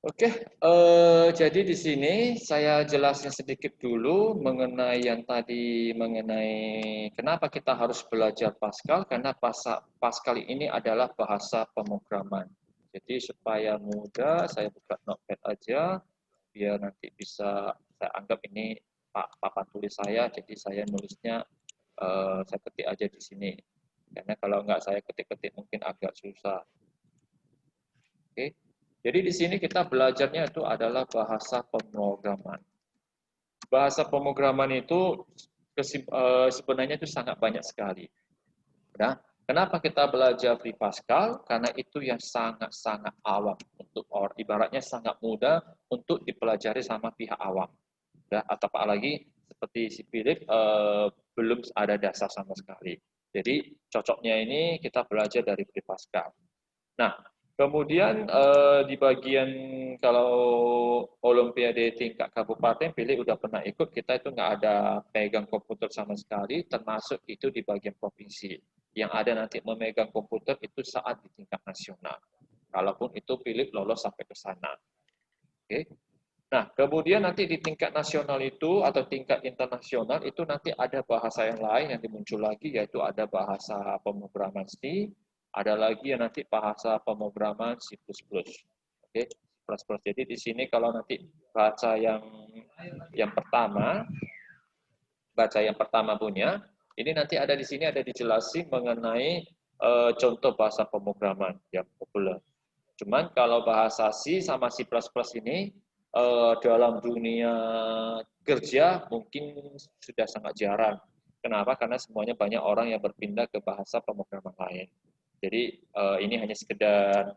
Oke, jadi di sini saya jelasin sedikit dulu mengenai yang tadi mengenai kenapa kita harus belajar Pascal, karena Pascal ini adalah bahasa pemrograman. Jadi supaya mudah, saya buka notepad aja, biar nanti bisa saya anggap ini papan tulis saya, jadi saya nulisnya saya ketik aja di sini. Karena kalau nggak saya ketik-ketik mungkin agak susah. Oke. Jadi di sini kita belajarnya itu adalah bahasa pemrograman. Bahasa pemrograman itu sebenarnya itu sangat banyak sekali. Nah, kenapa kita belajar Free Pascal? Karena itu yang sangat-sangat awam untuk orang, ibaratnya sangat mudah untuk dipelajari sama pihak awam. Ya, atau apalagi seperti si Philip belum ada dasar sama sekali. Jadi cocoknya ini kita belajar dari Free Pascal. Nah, kemudian di bagian kalau Olimpiade tingkat kabupaten, pilih udah pernah ikut, kita itu nggak ada pegang komputer sama sekali, termasuk itu di bagian provinsi. Yang ada nanti memegang komputer itu saat di tingkat nasional. Kalaupun itu pilih lolos sampai ke sana. Oke. Nah, kemudian nanti di tingkat nasional itu atau tingkat internasional itu nanti ada bahasa yang lain yang dimuncul lagi, yaitu ada bahasa pemrograman C, ada lagi yang nanti bahasa pemrograman C++. Oke, C++. Jadi di sini kalau nanti baca yang pertama, baca yang pertama punya, ini nanti ada di sini ada dijelasin mengenai contoh bahasa pemrograman yang populer. Cuman kalau bahasa C sama C++ ini dalam dunia kerja mungkin sudah sangat jarang. Kenapa? Karena semuanya banyak orang yang berpindah ke bahasa pemrograman lain. Jadi ini hanya sekedar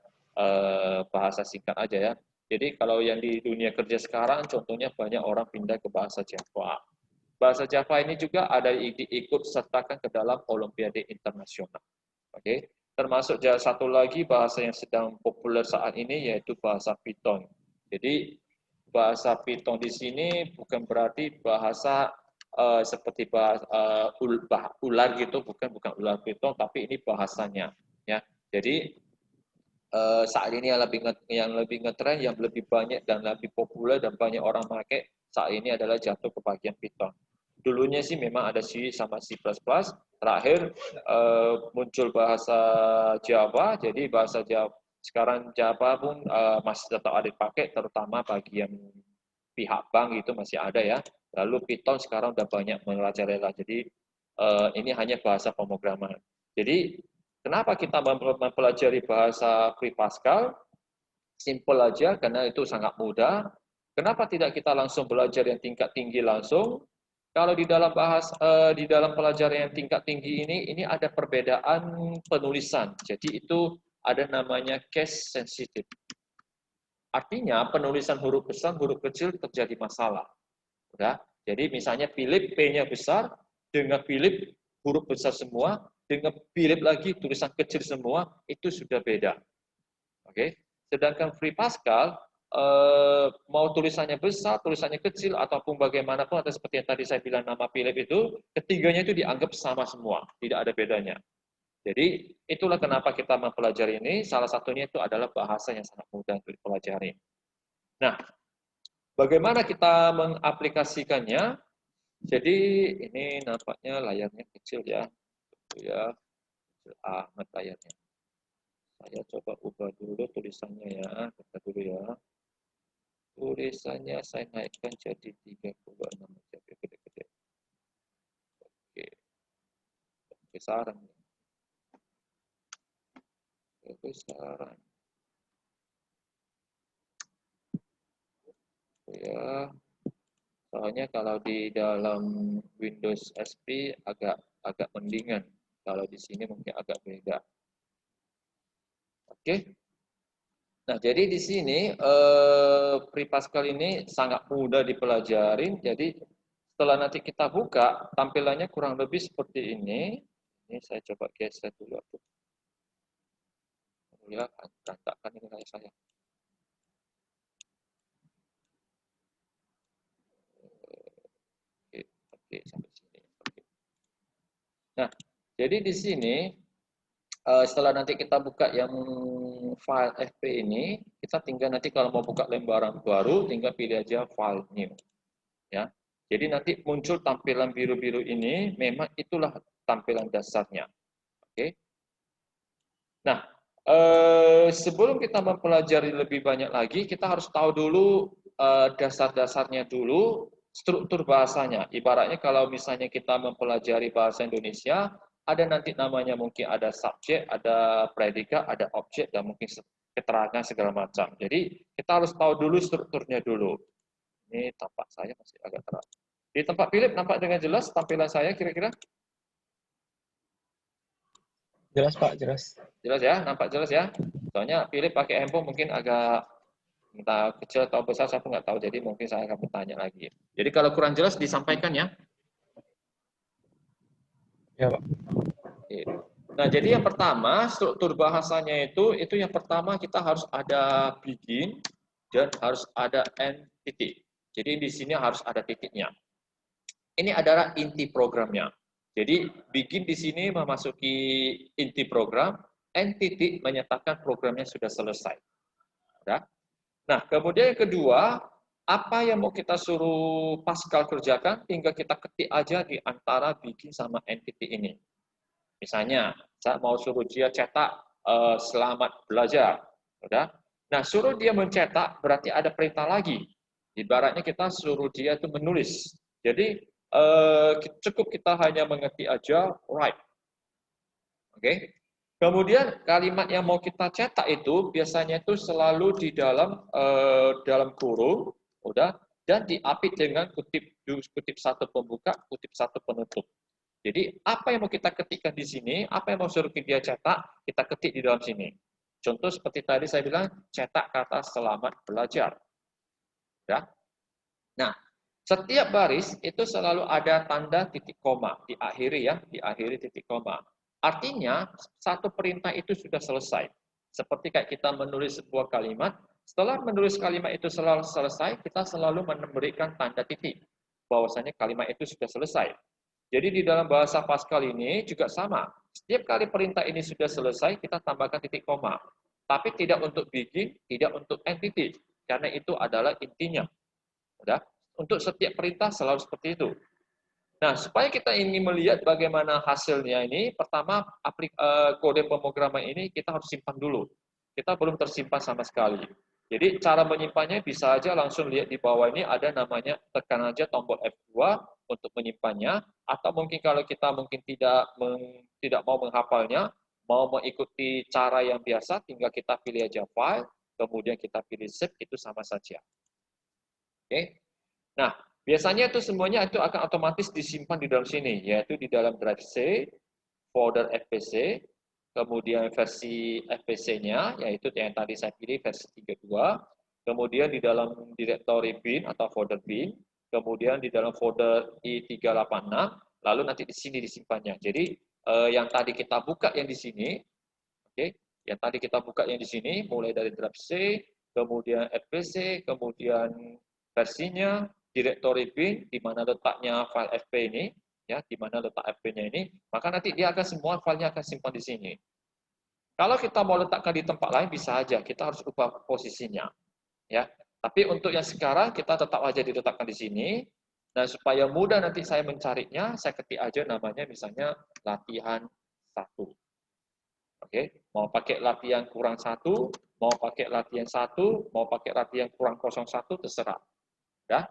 bahasa singkat aja ya. Jadi kalau yang di dunia kerja sekarang contohnya banyak orang pindah ke bahasa Java. Bahasa Java ini juga ada diikut sertakan ke dalam Olimpiade Internasional. Oke, termasuk satu lagi bahasa yang sedang populer saat ini yaitu bahasa Python. Jadi bahasa Python di sini bukan berarti bahasa seperti bahasa ular gitu, bukan ular Python, tapi ini bahasanya. Ya, jadi saat ini yang lebih ngetren, yang lebih banyak dan lebih populer dan banyak orang pakai saat ini adalah jatuh ke bagian Python. Dulunya sih memang ada C sama C++, terakhir muncul bahasa Java, jadi bahasa Java sekarang Java pun masih tetap ada dipakai, terutama bagi yang pihak bank itu masih ada ya. Lalu Python sekarang udah banyak merajalela, jadi ini hanya bahasa pemrograman. Jadi kenapa kita mempelajari bahasa Free Pascal? Simple aja karena itu sangat mudah. Kenapa tidak kita langsung belajar yang tingkat tinggi langsung? Kalau di dalam pelajaran yang tingkat tinggi ini ada perbedaan penulisan. Jadi itu ada namanya case sensitive. Artinya penulisan huruf besar, huruf kecil terjadi masalah. Ya. Jadi misalnya Philip P-nya besar, dengan Philip huruf besar semua, dengan Philip lagi tulisan kecil semua, itu sudah beda. Oke. Sedangkan Free Pascal mau tulisannya besar, tulisannya kecil ataupun bagaimanapun atau seperti yang tadi saya bilang nama Philip itu, ketiganya itu dianggap sama semua, tidak ada bedanya. Jadi itulah kenapa kita mempelajari ini, salah satunya itu adalah bahasa yang sangat mudah untuk dipelajari. Nah, bagaimana kita mengaplikasikannya? Jadi ini nampaknya layarnya kecil ya, ya, kecil amat layarnya. Saya coba ubah dulu tulisannya ya, kita dulu ya. Tulisannya saya naikkan jadi 36 aja, gede-gede. Oke, besaran. Besaran. Ya, soalnya kalau di dalam Windows XP agak agak mendingan. Kalau di sini mungkin agak beda. Oke. Nah, jadi di sini Free Pascal ini sangat mudah dipelajarin. Jadi setelah nanti kita buka, tampilannya kurang lebih seperti ini. Ini saya coba geser dulu. Ya, berantakan ini kayak saya. Oke, oke sampai sini. Oke. Nah, jadi di sini setelah nanti kita buka yang file FP ini, Kita tinggal nanti kalau mau buka lembaran baru, tinggal pilih aja File New. Ya. Jadi nanti muncul tampilan biru-biru ini, memang itulah tampilan dasarnya. Oke. Nah, sebelum kita mempelajari lebih banyak lagi, kita harus tahu dulu dasar-dasarnya dulu, struktur bahasanya. Ibaratnya kalau misalnya kita mempelajari bahasa Indonesia, ada nanti namanya mungkin ada subjek, ada predikat, ada objek, dan mungkin keterangan segala macam. Jadi kita harus tahu dulu strukturnya dulu. Ini tampak saya masih agak terang. Di tempat Philip nampak dengan jelas tampilan saya kira-kira? Jelas Pak, jelas. Jelas ya, nampak jelas ya. Soalnya Philip pakai handphone mungkin agak entah kecil atau besar saya pun nggak tahu, jadi mungkin saya akan bertanya lagi. Jadi kalau kurang jelas disampaikan ya. Ya Pak. Oke. Nah, jadi yang pertama struktur bahasanya itu yang pertama kita harus ada begin dan harus ada end titik. Jadi di sini harus ada titiknya. Ini adalah inti programnya. Jadi begin di sini memasuki inti program, end titik menyatakan programnya sudah selesai. Ya. Nah, kemudian yang kedua, apa yang mau kita suruh Pascal kerjakan, tinggal kita ketik aja di antara begin sama end titik ini. Misalnya, saya mau suruh dia cetak selamat belajar. Udah? Nah, suruh dia mencetak berarti ada perintah lagi. Ibaratnya kita suruh dia itu menulis. Jadi, cukup kita hanya mengetik aja write. Oke? Kemudian kalimat yang mau kita cetak itu biasanya itu selalu di dalam kurung, udah, dan diapit dengan kutip satu pembuka, kutip satu penutup. Jadi apa yang mau kita ketikkan di sini, apa yang mau suruh dia cetak, kita ketik di dalam sini. Contoh seperti tadi saya bilang, cetak kata selamat belajar. Ya. Nah, setiap baris itu selalu ada tanda titik koma, diakhiri ya, diakhiri titik koma. Artinya, satu perintah itu sudah selesai. Seperti kayak kita menulis sebuah kalimat, setelah menulis kalimat itu selalu selesai, kita selalu memberikan tanda titik. Bahwasanya kalimat itu sudah selesai. Jadi di dalam bahasa Pascal ini juga sama. Setiap kali perintah ini sudah selesai, kita tambahkan titik koma. Tapi tidak untuk begin, tidak untuk end titik. Karena itu adalah intinya. Udah? Untuk setiap perintah selalu seperti itu. Nah, supaya kita ingin melihat bagaimana hasilnya ini, pertama kode pemrograman ini kita harus simpan dulu. Kita belum tersimpan sama sekali. Jadi cara menyimpannya bisa aja langsung lihat di bawah ini ada namanya, tekan aja tombol F2 untuk menyimpannya, atau mungkin kalau kita mungkin tidak mau menghafalnya, mau mengikuti cara yang biasa, tinggal kita pilih aja file, kemudian kita pilih zip, itu sama saja. Oke. Nah, biasanya itu semuanya itu akan otomatis disimpan di dalam sini, yaitu di dalam drive C, folder FPC, kemudian versi FPC-nya, yaitu yang tadi saya pilih versi 32, kemudian di dalam directory bin atau folder bin, kemudian di dalam folder I386, lalu nanti di sini disimpannya. Jadi yang tadi kita buka yang di sini, oke, yang tadi kita buka yang di sini, mulai dari drive C, kemudian FPC, kemudian versinya, directory bin, di mana letaknya file FP ini, ya, di mana letak FP-nya ini, maka nanti dia akan semua filenya akan simpan di sini. Kalau kita mau letakkan di tempat lain bisa aja, kita harus ubah posisinya, ya. Tapi untuk yang sekarang kita tetap aja diletakkan di sini. Nah, supaya mudah nanti saya mencarinya, saya ketik aja namanya misalnya latihan 1. Oke, mau pakai latihan kurang 1, mau pakai latihan 1, mau pakai latihan kurang 01, terserah. Ya.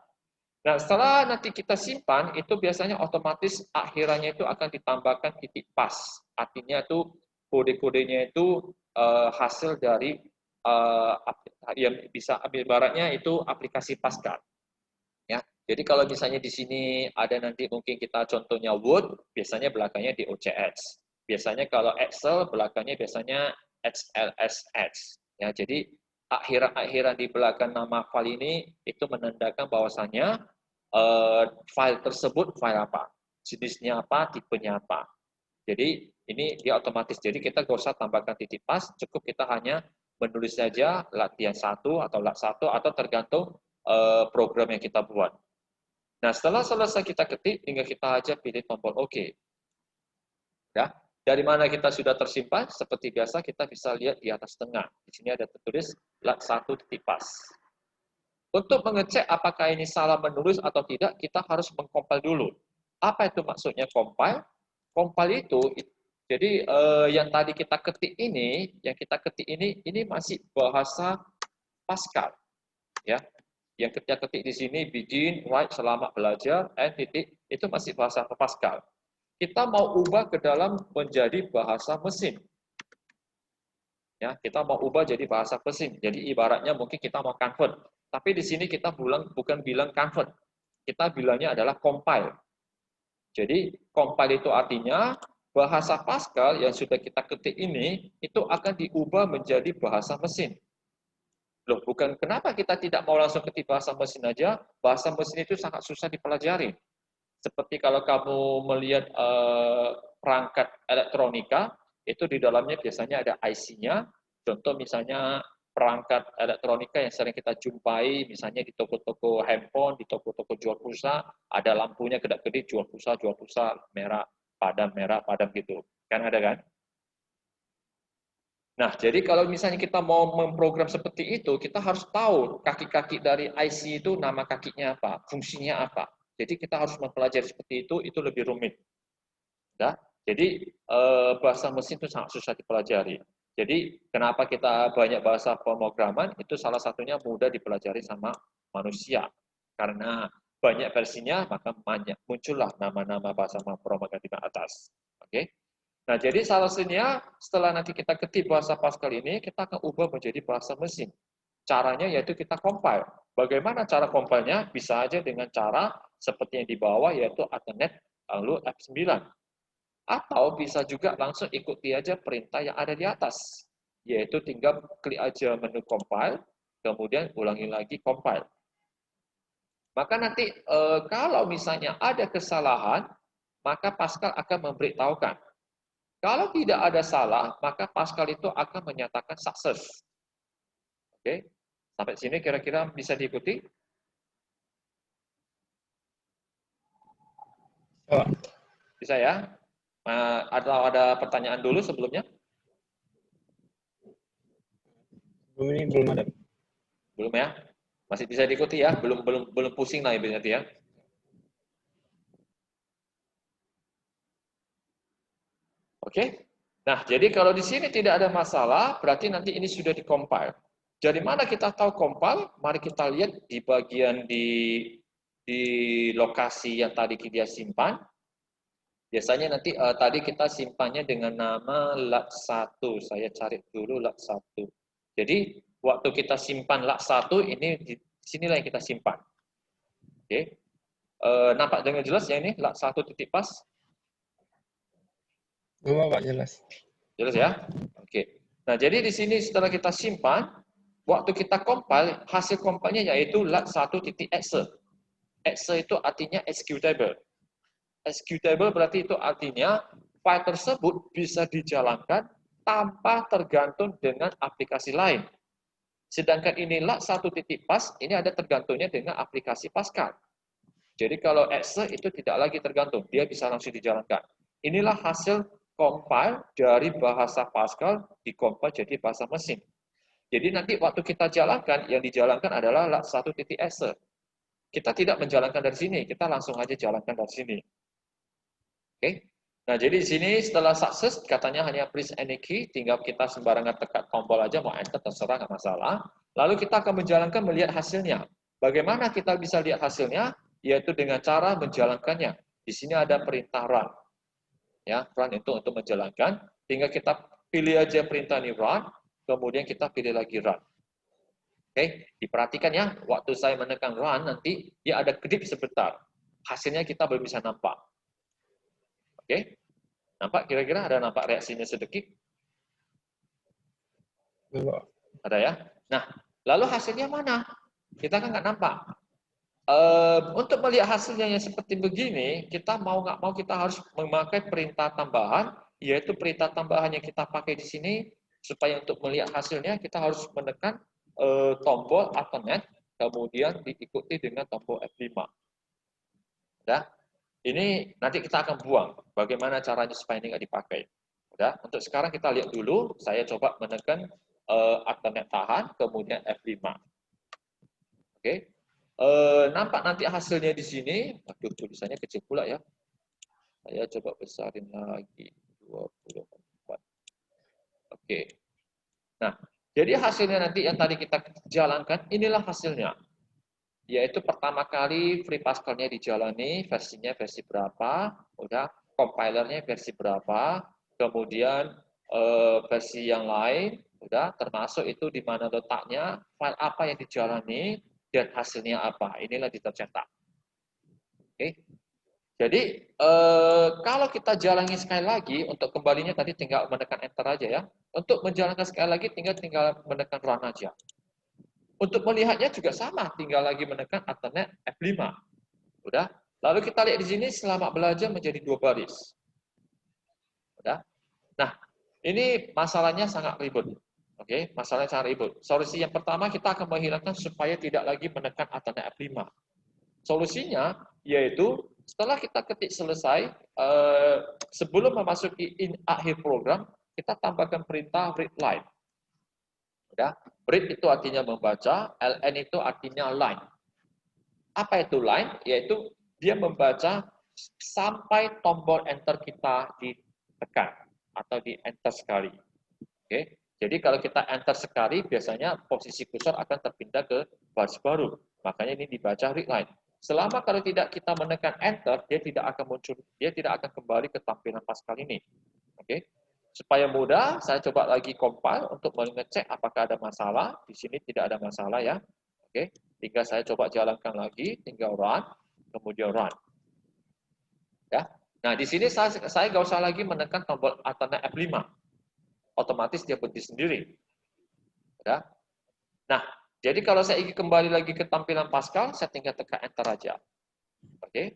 Nah, setelah nanti kita simpan, itu biasanya otomatis akhirannya itu akan ditambahkan titik pas. Artinya itu kode-kodenya itu hasil dari yang bisa ambil baratnya itu aplikasi Pascal. Ya. Jadi kalau misalnya di sini ada nanti mungkin kita contohnya Word, biasanya belakangnya di OCS. Biasanya kalau Excel belakangnya biasanya XLSX. Ya, jadi akhiran-akhiran di belakang nama file ini itu menandakan bahwasannya file tersebut file apa, jenisnya apa, tipenya apa. Jadi ini dia otomatis. Jadi kita nggak usah tambahkan titik pas, cukup kita hanya menulis saja latihan 1 atau lat 1 atau tergantung program yang kita buat. Nah, setelah selesai kita ketik, tinggal kita aja pilih tombol OK. Ya. Dari mana kita sudah tersimpan, seperti biasa kita bisa lihat di atas tengah. Di sini ada tertulis lat1 titik pas. Untuk mengecek apakah ini salah menulis atau tidak, kita harus mengcompile dulu. Apa itu maksudnya compile? Compile itu, jadi yang tadi kita ketik ini masih bahasa Pascal, ya. Yang kita ketik di sini begin, write, selamat belajar, and titik, itu masih bahasa Pascal. Kita mau ubah ke dalam menjadi bahasa mesin. Ya, kita mau ubah jadi bahasa mesin. Jadi ibaratnya mungkin kita mau convert. Tapi di sini kita bukan bilang convert. Kita bilangnya adalah compile. Jadi compile itu artinya bahasa Pascal yang sudah kita ketik ini itu akan diubah menjadi bahasa mesin. Loh, bukan kenapa kita tidak mau langsung ketik bahasa mesin aja? Bahasa mesin itu sangat susah dipelajari. Seperti kalau kamu melihat perangkat elektronika, itu di dalamnya biasanya ada IC-nya. Contoh misalnya perangkat elektronika yang sering kita jumpai, misalnya di toko-toko handphone, di toko-toko jual pulsa, ada lampunya kedap-kedip jual pulsa, merah, padam gitu. Kan ada kan? Nah, jadi kalau misalnya kita mau memprogram seperti itu, kita harus tahu kaki-kaki dari IC itu nama kakinya apa, fungsinya apa. Jadi kita harus mempelajari seperti itu lebih rumit. Ya? Jadi bahasa mesin itu sangat susah dipelajari. Jadi kenapa kita banyak bahasa pemrograman, itu salah satunya mudah dipelajari sama manusia. Karena banyak versinya, maka muncullah nama-nama bahasa pemrograman di atas. Oke? Nah, jadi salah satunya setelah nanti kita ketik bahasa Pascal ini, kita akan ubah menjadi bahasa mesin. Caranya yaitu kita compile. Bagaimana cara compile-nya? Bisa aja dengan cara seperti yang di bawah, yaitu alternate lalu F9. Atau bisa juga langsung ikuti aja perintah yang ada di atas. Yaitu tinggal klik aja menu compile, kemudian ulangi lagi compile. Maka nanti kalau misalnya ada kesalahan, maka Pascal akan memberitahukan. Kalau tidak ada salah, maka Pascal itu akan menyatakan sukses. Oke, sampai sini kira-kira bisa diikuti? Oh, Bisa ya? Ada pertanyaan dulu sebelumnya? belum ini belum ada. Belum ya? Masih bisa diikuti ya? Belum pusing lah berarti ya? Oke? Nah, jadi kalau di sini tidak ada masalah, berarti nanti ini sudah di-compile. Dari mana kita tahu compile? Mari kita lihat di bagian di lokasi yang tadi kita simpan. Biasanya nanti tadi kita simpannya dengan nama lat1. Saya cari dulu lat1. Jadi, waktu kita simpan lat1, ini di sinilah yang kita simpan. Oke. Nampak dengan jelas ya ini lat1 titik pas? Belum Pak, jelas. Jelas ya? Oke. Nah, jadi di sini setelah kita simpan, waktu kita compile, hasil compile-nya yaitu lat1.exe. Exe itu artinya executable. Executable berarti itu artinya file tersebut bisa dijalankan tanpa tergantung dengan aplikasi lain. Sedangkan ini lat1.pas, ini ada tergantungnya dengan aplikasi Pascal. Jadi kalau exe itu tidak lagi tergantung, dia bisa langsung dijalankan. Inilah hasil compile dari bahasa Pascal di-compile jadi bahasa mesin. Jadi nanti waktu kita jalankan, yang dijalankan adalah lat1.exe. Kita tidak menjalankan dari sini, kita langsung aja jalankan dari sini. Oke. Nah, jadi di sini setelah sukses, katanya hanya press any key, tinggal kita sembarangan tekan tombol aja, mau enter, terserah, nggak masalah. Lalu kita akan menjalankan melihat hasilnya. Bagaimana kita bisa lihat hasilnya? Yaitu dengan cara menjalankannya. Di sini ada perintah run. Ya, run itu untuk menjalankan. Tinggal kita pilih aja perintah ini run, kemudian kita pilih lagi run. Oke, diperhatikan ya, waktu saya menekan run nanti dia ada kedip sebentar. Hasilnya kita belum bisa nampak. Oke, nampak kira-kira ada nampak reaksinya sedikit? Belum Pak. Ada ya? Nah, lalu hasilnya mana? Kita kan nggak nampak. Untuk melihat hasilnya yang seperti begini, kita mau nggak mau kita harus memakai perintah tambahan, yaitu perintah tambahan yang kita pakai di sini, supaya untuk melihat hasilnya kita harus menekan tombol alternate, kemudian diikuti dengan tombol F5. Ya, ini nanti kita akan buang. Bagaimana caranya supaya ini nggak dipakai. Udah, untuk sekarang kita lihat dulu. Saya coba menekan Ethernet tahan, kemudian F5. Oke. Nampak nanti hasilnya di sini. Aduh, tulisannya kecil pula ya. Saya coba besarin lagi 24. Oke. Nah, jadi hasilnya nanti yang tadi kita jalankan, inilah hasilnya. Yaitu pertama kali Free Pascal-nya dijalani, versinya versi berapa, udah compilernya versi berapa, kemudian versi yang lain, udah termasuk itu di mana letaknya, file apa yang dijalani, dan hasilnya apa. Inilah tercetak. Oke. Jadi kalau kita jalani sekali lagi, untuk kembalinya tadi tinggal menekan enter aja ya. Untuk menjalankan sekali lagi tinggal menekan run aja. Untuk melihatnya juga sama, tinggal lagi menekan Ethernet F5. Udah. Lalu kita lihat di sini selama belajar menjadi 2 baris. Udah. Nah, ini masalahnya sangat ribet. Oke, masalahnya sangat ribet. Solusi yang pertama kita akan menghilangkan supaya tidak lagi menekan Ethernet F5. Solusinya yaitu setelah kita ketik selesai, sebelum memasuki akhir program, kita tambahkan perintah read line. Udah. Read itu artinya membaca, ln itu artinya line. Apa itu line? Yaitu dia membaca sampai tombol enter kita ditekan atau di enter sekali. Oke. Jadi kalau kita enter sekali, biasanya posisi kursor akan terpindah ke baris baru. Makanya ini dibaca read line. Selama kalau tidak kita menekan enter, dia tidak akan muncul, dia tidak akan kembali ke tampilan Pascal ini. Oke. Supaya mudah, saya coba lagi compile untuk mengecek apakah ada masalah. Di sini tidak ada masalah ya. Oke, tinggal saya coba jalankan lagi, tinggal run, kemudian run. Ya. Nah, di sini saya nggak usah lagi menekan tombol Ethernet F5. Otomatis dia berhenti sendiri. Ya. Nah, jadi kalau saya ingin kembali lagi ke tampilan Pascal, saya tinggal tekan enter aja. Oke.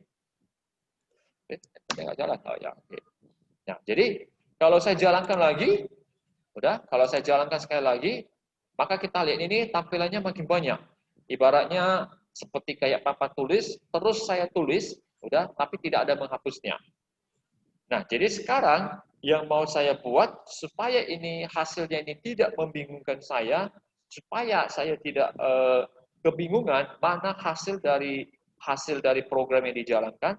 Enternya nggak jalan. Oh ya, oke. Nah, jadi kalau saya jalankan lagi, udah, kalau saya jalankan sekali lagi, maka kita lihat ini tampilannya makin banyak. Ibaratnya seperti kayak papan tulis, terus saya tulis, udah, tapi tidak ada menghapusnya. Nah, jadi sekarang yang mau saya buat supaya ini hasilnya ini tidak membingungkan saya, supaya saya tidak kebingungan mana hasil dari program yang dijalankan,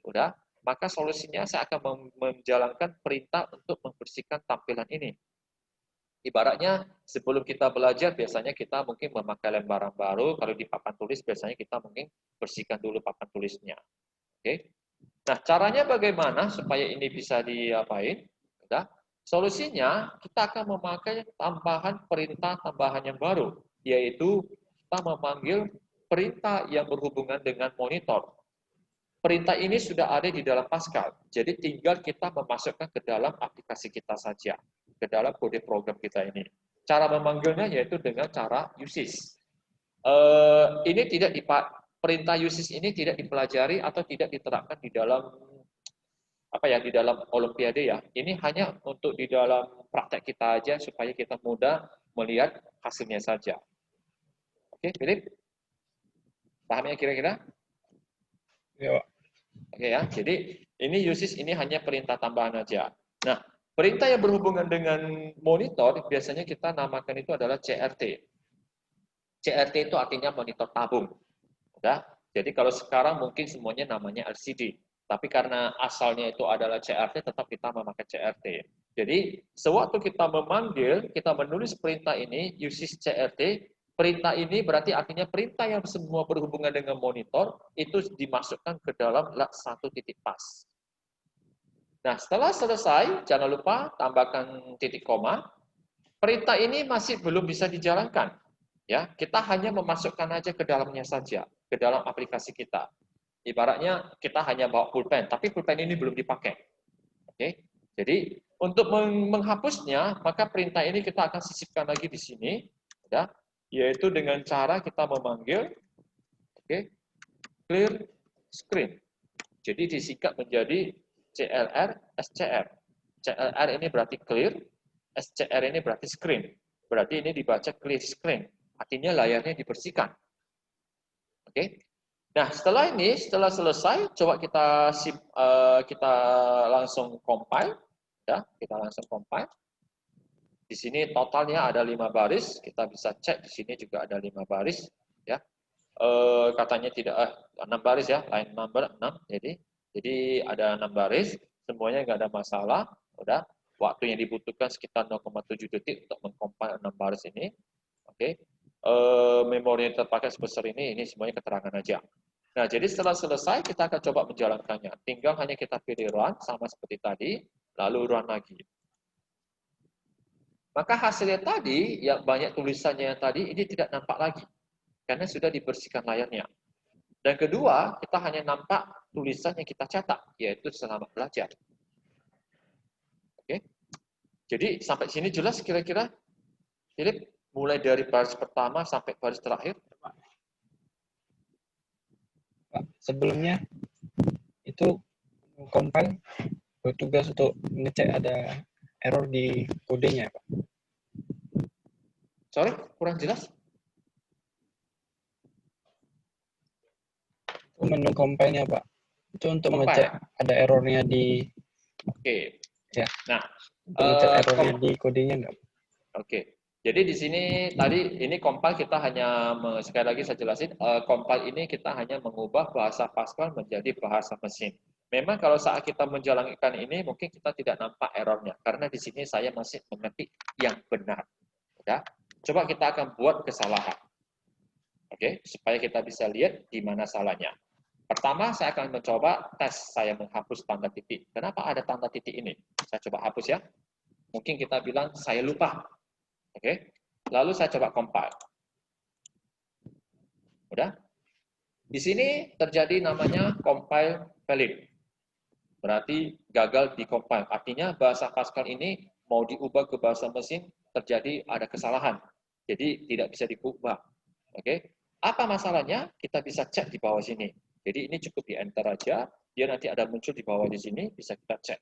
udah, maka solusinya saya akan menjalankan perintah untuk membersihkan tampilan ini. Ibaratnya sebelum kita belajar biasanya kita mungkin memakai lembaran baru, kalau di papan tulis biasanya kita mungkin bersihkan dulu papan tulisnya. Oke. Nah, caranya bagaimana supaya ini bisa diapain? Udah. Solusinya kita akan memakai perintah tambahan yang baru, yaitu kita memanggil perintah yang berhubungan dengan monitor. Perintah ini sudah ada di dalam Pascal, jadi tinggal kita memasukkan ke dalam aplikasi kita saja, ke dalam kode program kita ini. Cara memanggilnya yaitu dengan cara uses. Ini tidak perintah uses ini tidak dipelajari atau tidak diterapkan di dalam di dalam Olimpiade ya. Ini hanya untuk di dalam praktek kita aja supaya kita mudah melihat hasilnya saja. Oke, Philip? Pahamnya kira-kira? Ya, Pak. Oke ya, jadi ini uses ini hanya perintah tambahan aja. Nah, perintah yang berhubungan dengan monitor biasanya kita namakan itu adalah CRT. CRT itu artinya monitor tabung. Udah? Jadi kalau sekarang mungkin semuanya namanya LCD. Tapi karena asalnya itu adalah CRT, tetap kita memakai CRT. Jadi, sewaktu kita memanggil, kita menulis perintah ini, uses CRT, perintah ini berarti artinya perintah yang semua berhubungan dengan monitor, itu dimasukkan ke dalam satu titik pas. Nah, setelah selesai, jangan lupa tambahkan titik koma. Perintah ini masih belum bisa dijalankan. Ya, kita hanya memasukkan aja ke dalamnya saja, ke dalam aplikasi kita. Ibaratnya kita hanya bawa pulpen, tapi pulpen ini belum dipakai. Oke. Jadi untuk menghapusnya, maka perintah ini kita akan sisipkan lagi di sini, ya, yaitu dengan cara kita memanggil clear screen. Jadi disingkat menjadi CLR SCR. CLR ini berarti clear, SCR ini berarti screen. Berarti ini dibaca clear screen. Artinya layarnya dibersihkan. Oke. Nah, setelah selesai, coba kita langsung compile, ya, kita langsung compile. Di sini totalnya ada 5 baris, kita bisa cek di sini juga ada 5 baris, ya. Katanya tidak 6 baris ya, line number 6. Jadi ada 6 baris, semuanya nggak ada masalah, udah. Waktu yang dibutuhkan sekitar 0,7 detik untuk mengcompile 6 baris ini. Oke. Memori yang terpakai sebesar ini semuanya keterangan aja. Nah, jadi setelah selesai kita akan coba menjalankannya. Tinggal hanya kita pilih run sama seperti tadi, lalu run lagi. Maka hasilnya tadi, yang banyak tulisannya yang tadi, ini tidak nampak lagi. Karena sudah dibersihkan layarnya. Dan kedua, kita hanya nampak tulisan yang kita cetak, yaitu selamat belajar. Oke. Jadi sampai sini jelas kira-kira, Philip, mulai dari baris pertama sampai baris terakhir? Pak, sebelumnya itu compile bertugas untuk ngecek ada error di kodenya, Pak. Sorry, kurang jelas? Itu menu compile-nya, Pak. Itu untuk Compile. ngecek ada errornya di Oke. ya. Nah, untuk ngecek errornya di kodenya enggak? Oke. Jadi di sini tadi ini compile kita hanya sekali lagi saya jelasin, compile ini kita hanya mengubah bahasa Pascal menjadi bahasa mesin. Memang kalau saat kita menjalankan ini mungkin kita tidak nampak errornya karena di sini saya masih mengetik yang benar. Ya. Coba kita akan buat kesalahan. Oke, supaya kita bisa lihat di mana salahnya. Pertama, saya akan mencoba tes saya menghapus tanda titik. Kenapa ada tanda titik ini? Saya coba hapus ya. Mungkin kita bilang saya lupa. Oke. Lalu saya coba compile. Udah? Di sini terjadi namanya compile valid. Berarti gagal di compile. Artinya bahasa Pascal ini mau diubah ke bahasa mesin terjadi ada kesalahan. Jadi tidak bisa diubah. Oke. Apa masalahnya? Kita bisa cek di bawah sini. Jadi ini cukup di enter aja. Dia nanti ada muncul di bawah di sini, bisa kita cek.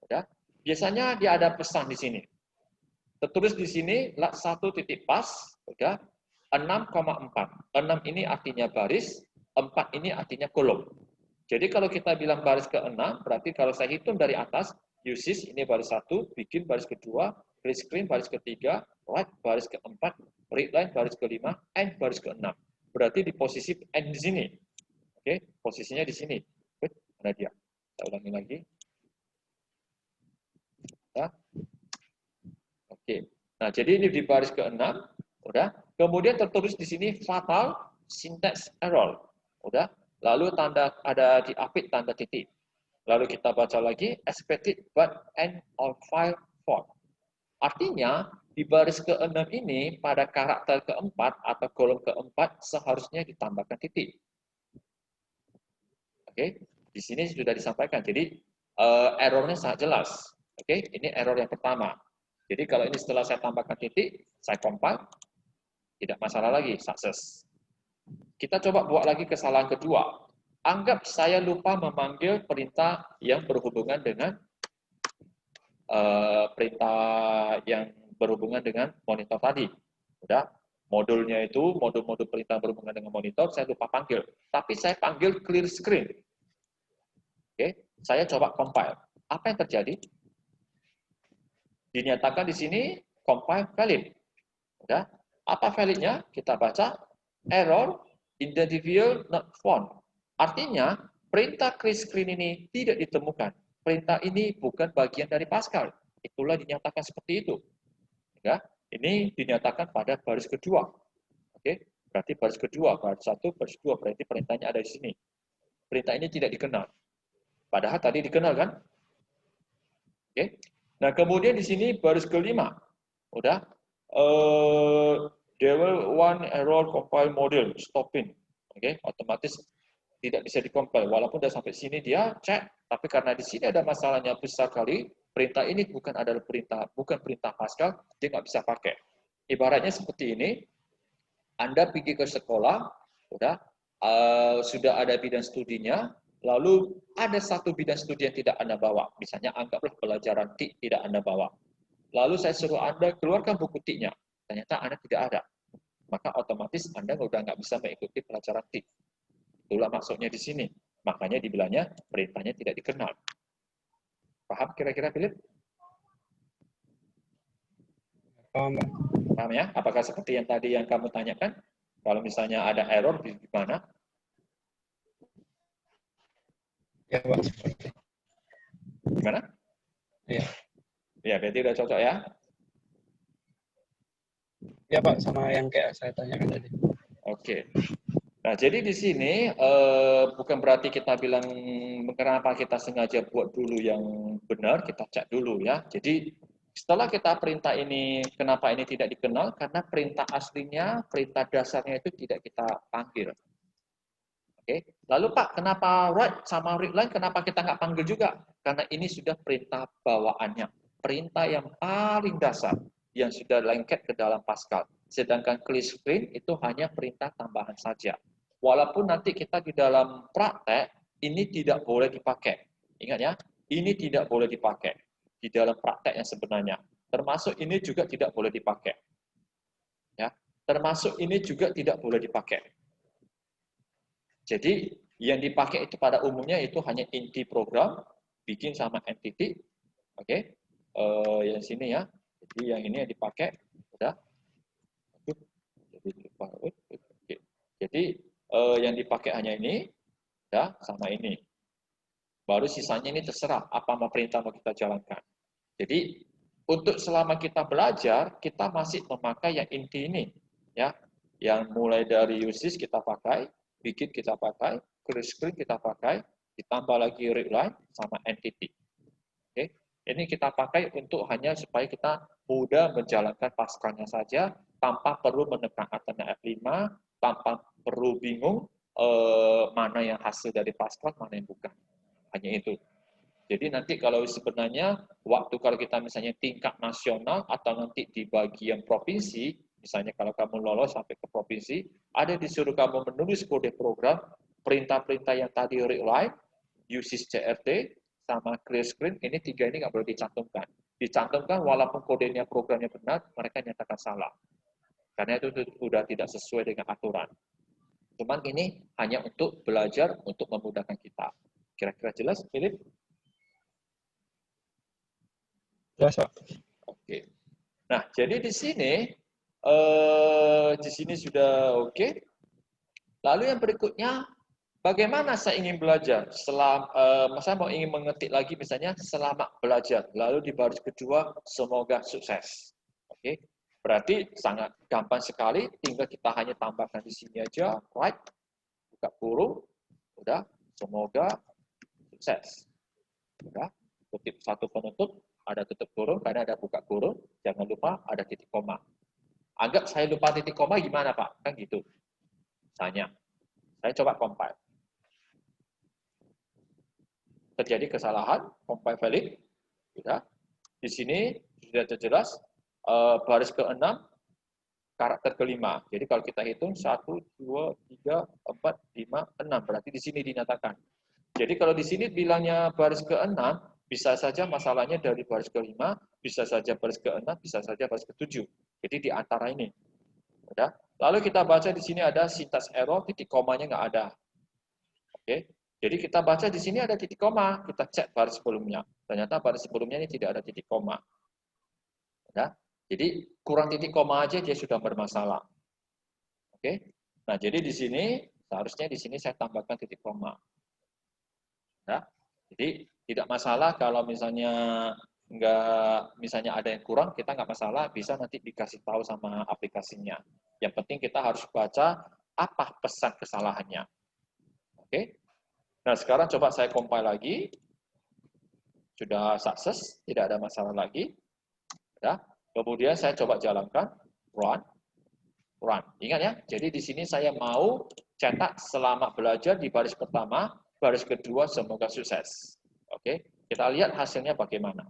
Udah? Biasanya dia ada pesan di sini. Tertulis di sini satu titik pas, udah 6,4. 6 ini artinya baris, 4 ini artinya kolom. Jadi kalau kita bilang baris ke-6, berarti kalau saya hitung dari atas, uses ini baris 1, begin baris kedua, clear screen baris ketiga, write baris keempat, read line baris kelima, end baris ke-6. Berarti di posisi end di sini. Oke, posisinya di sini. Mana dia? Kita ulangi lagi. Ya. Oke. Nah, jadi ini di baris ke-6, udah. Kemudian tertulis di sini fatal syntax error. Udah. Lalu tanda ada diapit tanda titik. Lalu kita baca lagi expected but end of file fault. Artinya di baris ke-6 ini pada karakter keempat atau kolom keempat seharusnya ditambahkan titik. Oke. Di sini sudah disampaikan. Jadi errornya sangat jelas. Oke, ini error yang pertama. Jadi kalau ini setelah saya tambahkan titik, saya compile, tidak masalah lagi, sukses. Kita coba buat lagi kesalahan kedua. Anggap saya lupa memanggil perintah yang berhubungan dengan monitor tadi. Udah, modulnya itu, modul-modul perintah berhubungan dengan monitor, saya lupa panggil. Tapi saya panggil clear screen. Oke, saya coba compile. Apa yang terjadi? Dinyatakan di sini compile valid. Udah. Apa validnya? Kita baca error identifier not found. Artinya perintah clear screen ini tidak ditemukan. Perintah ini bukan bagian dari Pascal. Itulah dinyatakan seperti itu. Ya, ini dinyatakan pada baris kedua. Oke, berarti baris kedua, baris satu, baris dua. Berarti perintahnya ada di sini. Perintah ini tidak dikenal. Padahal tadi dikenal kan? Oke. Nah, kemudian di sini baris kelima. Udah. There will one error compile model stopping. Oke, otomatis tidak bisa dikompil. Walaupun sudah sampai sini dia cek, tapi karena di sini ada masalahnya besar kali, perintah ini bukan perintah Pascal, dia nggak bisa pakai. Ibaratnya seperti ini, Anda pergi ke sekolah, udah sudah ada bidang studinya, lalu ada satu bidang studi yang tidak Anda bawa. Misalnya anggaplah pelajaran TIK tidak Anda bawa. Lalu saya suruh Anda keluarkan buku TIK-nya. Ternyata Anda tidak ada. Maka otomatis Anda udah nggak bisa mengikuti pelajaran TIK. Itulah maksudnya di sini. Makanya dibilangnya perintahnya tidak dikenal. Paham kira-kira, Philip? Paham, Pak? Paham ya? Apakah seperti yang tadi yang kamu tanyakan? Kalau misalnya ada error gimana? Ya, Pak. Seperti. Gimana? Ya. Ya, berarti udah cocok ya? Ya, Pak, sama yang kayak saya tanyakan tadi. Oke. Nah, jadi di sini bukan berarti kita bilang kenapa kita sengaja buat dulu yang benar, kita cek dulu ya. Jadi setelah kita perintah ini, kenapa ini tidak dikenal? Karena perintah aslinya, perintah dasarnya itu tidak kita panggil. Oke. Lalu Pak, kenapa write sama read line, kenapa kita nggak panggil juga? Karena ini sudah perintah bawaannya. Perintah yang paling dasar, yang sudah lengket ke dalam Pascal. Sedangkan clear screen itu hanya perintah tambahan saja. Walaupun nanti kita di dalam praktek, ini tidak boleh dipakai. Ingat ya, ini tidak boleh dipakai di dalam praktek yang sebenarnya. Termasuk ini juga tidak boleh dipakai. Ya, termasuk ini juga tidak boleh dipakai. Jadi yang dipakai itu pada umumnya itu hanya inti program, bikin sama entity, oke? Yang sini ya. Jadi yang ini yang dipakai, udah. Jadi lupa. Oke. Jadi yang dipakai hanya ini, udah sama ini. Baru sisanya ini terserah apa mau perintah mau kita jalankan. Jadi untuk selama kita belajar, kita masih memakai yang inti ini, ya. Yang mulai dari uses kita pakai, bikin kita pakai, clear screen kita pakai, ditambah lagi read line sama entity. Oke. Ini kita pakai untuk hanya supaya kita mudah menjalankan pascalnya saja tanpa perlu menekan Alternate F5, tanpa perlu bingung mana yang hasil dari pascal, mana yang bukan. Hanya itu. Jadi nanti kalau sebenarnya waktu kalau kita misalnya tingkat nasional atau nanti di bagian provinsi, misalnya kalau kamu lolos sampai ke provinsi, ada disuruh kamu menulis kode program, perintah-perintah yang tadi read line, uses CRT, sama clear screen, ini tiga ini nggak boleh dicantumkan. Dicantumkan walaupun kodenya programnya benar, mereka nyatakan salah. Karena itu sudah tidak sesuai dengan aturan. Cuman ini hanya untuk belajar, untuk memudahkan kita. Kira-kira jelas, Philip? Jelas, Pak. Oke. Nah, jadi di sini sudah oke. Lalu yang berikutnya, bagaimana saya ingin belajar? Saya mau ingin mengetik lagi misalnya selamat belajar. Lalu di baris kedua, semoga sukses. Oke. Berarti sangat gampang sekali, tinggal kita hanya tambahkan di sini aja, right, buka kurung, udah, semoga sukses. Udah, kutip satu penutup, ada tutup kurung, karena ada buka kurung, jangan lupa ada titik koma. Anggap saya lupa titik koma gimana Pak? Kan gitu. Misalnya, saya coba compile. Terjadi kesalahan, compile valid, sudah. Di sini sudah jelas baris ke-6, karakter ke-5. Jadi kalau kita hitung 1, 2, 3, 4, 5, 6. Berarti di sini dinyatakan. Jadi kalau di sini bilangnya baris ke-6, bisa saja masalahnya dari baris ke-5, bisa saja baris ke-6, bisa saja baris ke-7. Jadi di antara ini. Udah. Lalu kita baca di sini ada syntax error, titik komanya nggak ada. Oke. Jadi kita baca di sini ada titik koma, kita cek baris sebelumnya. Ternyata baris sebelumnya ini tidak ada titik koma. Udah. Jadi kurang titik koma aja dia sudah bermasalah. Oke. Nah, jadi di sini seharusnya di sini saya tambahkan titik koma. Ya. Jadi tidak masalah kalau misalnya misalnya ada yang kurang, kita nggak masalah, bisa nanti dikasih tahu sama aplikasinya. Yang penting kita harus baca apa pesan kesalahannya. Oke. Nah, sekarang coba saya compile lagi. Sudah sukses, tidak ada masalah lagi. Ya. Kemudian saya coba jalankan, run, run. Ingat ya, jadi di sini saya mau cetak selamat belajar di baris pertama, baris kedua semoga sukses. Oke, kita lihat hasilnya bagaimana.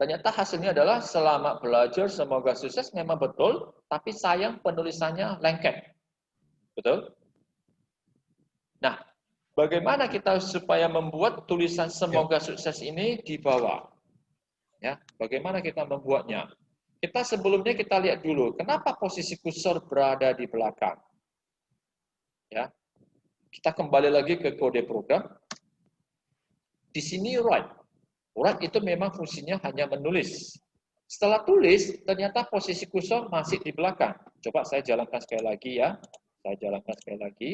Ternyata hasilnya adalah selamat belajar semoga sukses memang betul, tapi sayang penulisannya lengket. Betul? Nah, bagaimana kita supaya membuat tulisan semoga sukses ini di bawah? Ya, bagaimana kita membuatnya? Sebelumnya kita lihat dulu, kenapa posisi kursor berada di belakang? Ya, kita kembali lagi ke kode program. Di sini write. Write itu memang fungsinya hanya menulis. Setelah tulis, ternyata posisi kursor masih di belakang. Coba saya jalankan sekali lagi ya. Saya jalankan sekali lagi.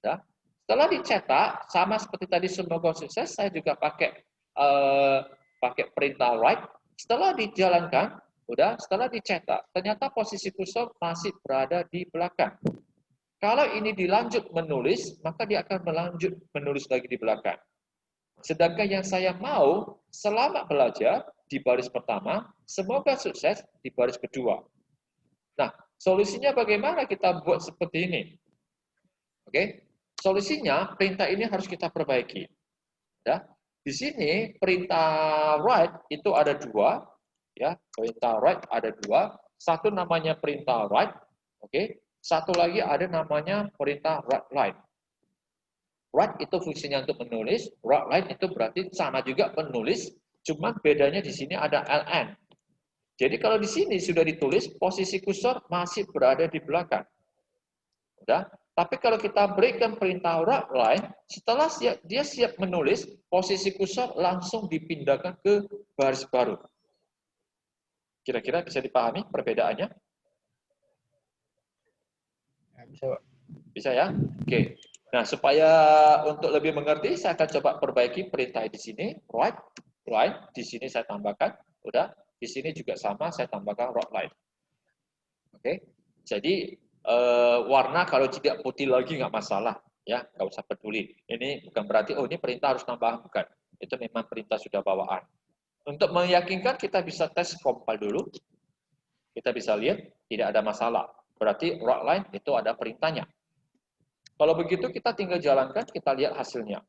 Udah. Setelah dicetak, sama seperti tadi semoga sukses, saya juga pakai perintah write. Setelah dijalankan, setelah dicetak, ternyata posisi kursor masih berada di belakang. Kalau ini dilanjut menulis, maka dia akan melanjut menulis lagi di belakang. Sedangkan yang saya mau, selama belajar di baris pertama, semoga sukses di baris kedua. Nah, solusinya bagaimana kita buat seperti ini? Oke, solusinya perintah ini harus kita perbaiki. Ya, di sini perintah write itu ada dua, ya, perintah write ada dua. Satu namanya perintah write, oke. Satu lagi ada namanya perintah write line. Write itu fungsinya untuk menulis, write line itu berarti sama juga menulis, cuma bedanya di sini ada ln. Jadi kalau di sini sudah ditulis, posisi kursor masih berada di belakang. Udah? Tapi kalau kita berikan perintah write line, setelah dia siap menulis, posisi kursor langsung dipindahkan ke baris baru. Kira-kira bisa dipahami perbedaannya? Ya, bisa, Pak. Bisa ya? Oke. Nah, supaya untuk lebih mengerti, saya akan coba perbaiki perintah di sini, write line, di sini saya tambahkan, udah. Di sini juga sama, saya tambahkan write line. Oke. Jadi warna kalau tidak putih lagi nggak masalah, ya, nggak usah peduli. Ini bukan berarti ini perintah harus tambahan, bukan. Itu memang perintah sudah bawaan. Untuk meyakinkan kita bisa tes compile dulu. Kita bisa lihat tidak ada masalah. Berarti write line itu ada perintahnya. Kalau begitu kita tinggal jalankan, kita lihat hasilnya.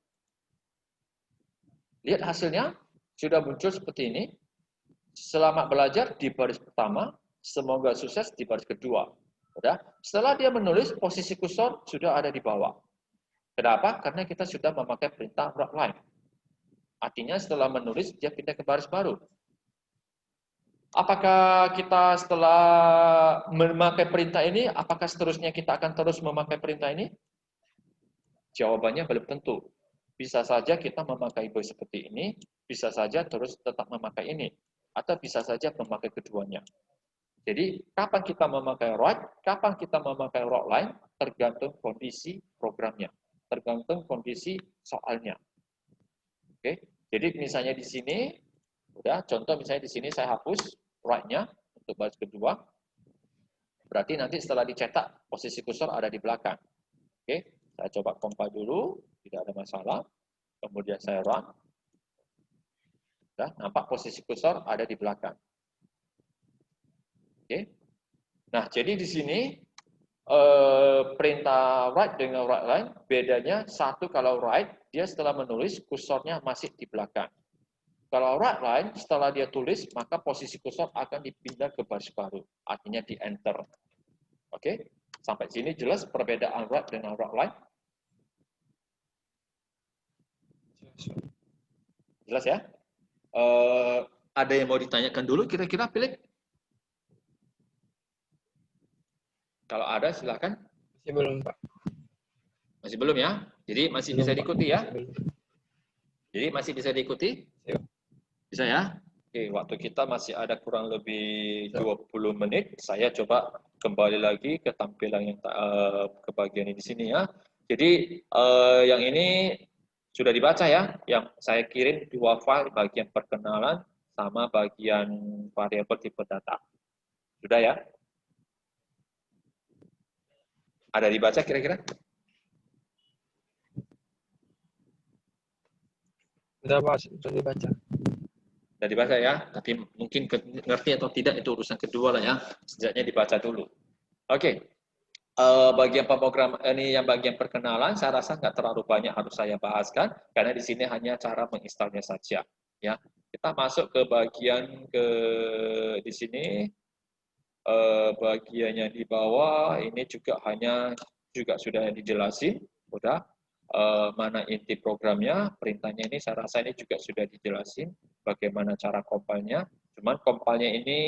Lihat hasilnya, sudah muncul seperti ini. Selamat belajar di baris pertama, semoga sukses di baris kedua. Udah. Setelah dia menulis, posisi kursor sudah ada di bawah. Kenapa? Karena kita sudah memakai perintah write line. Artinya setelah menulis, dia pindah ke baris baru. Apakah kita setelah memakai perintah ini, apakah seterusnya kita akan terus memakai perintah ini? Jawabannya belum tentu. Bisa saja kita memakai boy seperti ini, bisa saja terus tetap memakai ini, atau bisa saja memakai keduanya. Jadi, kapan kita memakai write, kapan kita memakai write line, tergantung kondisi programnya, tergantung kondisi soalnya. Oke, jadi misalnya di sini, contoh misalnya di sini saya hapus write-nya untuk baris kedua, berarti nanti setelah dicetak, posisi kursor ada di belakang. Oke, saya coba compile dulu, tidak ada masalah. Kemudian saya run. Nampak posisi kursor ada di belakang. Oke. Nah, jadi di sini perintah write dengan write line bedanya satu, kalau write dia setelah menulis kursornya masih di belakang. Kalau write line setelah dia tulis maka posisi kursor akan dipindah ke baris baru, artinya di enter. Oke. Sampai sini jelas perbedaan write dengan write line? Jelas ya? Ada yang mau ditanyakan dulu kira-kira, Pilih? Kalau ada silakan. Masih belum, Pak. Masih belum ya? Jadi masih Belum, bisa Pak. diikuti ya? Belum. Jadi masih bisa diikuti? Ya. Bisa ya? Oke, waktu kita masih ada kurang lebih Ya. 20 menit. Saya coba kembali lagi ke tampilan yang ke bagian ini di sini ya. Jadi yang ini sudah dibaca ya, yang saya kirim 2 file, bagian perkenalan sama bagian variabel tipe data. Sudah ya? Ada dibaca kira-kira? Sudah, Pak. Sudah dibaca. Sudah dibaca ya, tapi mungkin ngerti atau tidak itu urusan kedua lah ya. Setidaknya dibaca dulu. Oke. Bagian pemrogram ini yang bagian perkenalan, saya rasa nggak terlalu banyak harus saya bahaskan karena di sini hanya cara menginstalnya saja. Ya, kita masuk ke bagian di sini, bagiannya di bawah ini juga juga sudah dijelasin, udah mana inti programnya, perintahnya ini saya rasa ini juga sudah dijelasin bagaimana cara compile-nya. Cuman compile-nya ini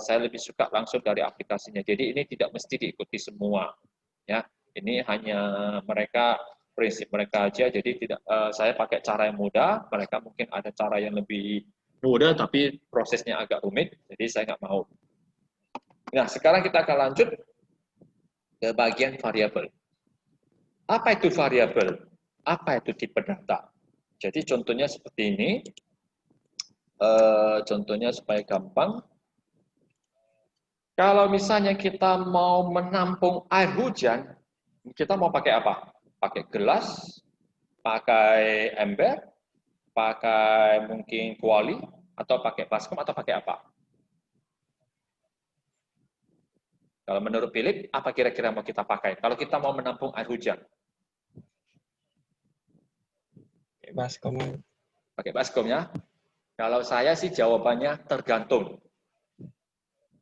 saya lebih suka langsung dari aplikasinya. Jadi ini tidak mesti diikuti semua, ya. Ini hanya prinsip mereka aja. Jadi tidak saya pakai cara yang mudah. Mereka mungkin ada cara yang lebih mudah tapi prosesnya agak rumit, jadi saya nggak mau. Nah, sekarang kita akan lanjut ke bagian variabel. Apa itu variabel? Apa itu tipe data? Jadi contohnya seperti ini. Contohnya supaya gampang. Kalau misalnya kita mau menampung air hujan, kita mau pakai apa? Pakai gelas, pakai ember, pakai mungkin kuali, atau pakai baskom, atau pakai apa? Kalau menurut Philip, apa kira-kira mau kita pakai? Kalau kita mau menampung air hujan, Baskom. pakai baskom ya. Kalau saya sih jawabannya tergantung.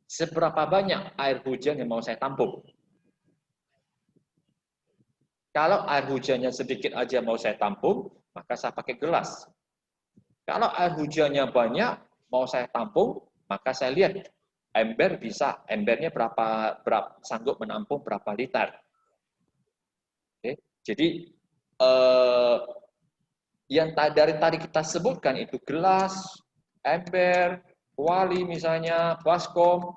Seberapa banyak air hujan yang mau saya tampung? Kalau air hujannya sedikit aja mau saya tampung, maka saya pakai gelas. Kalau air hujannya banyak, mau saya tampung, maka saya lihat ember bisa, embernya berapa sanggup menampung berapa liter. Oke. Jadi yang dari tadi kita sebutkan itu gelas, ember, kuali misalnya, baskom,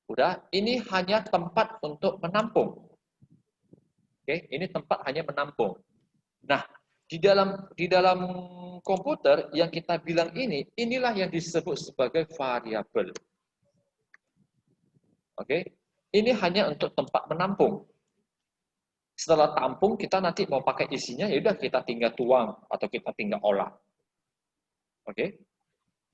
udah, ini hanya tempat untuk menampung. Oke, ini tempat hanya menampung. Nah, di dalam komputer yang kita bilang ini, inilah yang disebut sebagai variabel. Oke, ini hanya untuk tempat menampung. Setelah tampung, kita nanti mau pakai isinya, ya udah kita tinggal tuang atau kita tinggal olah. Oke.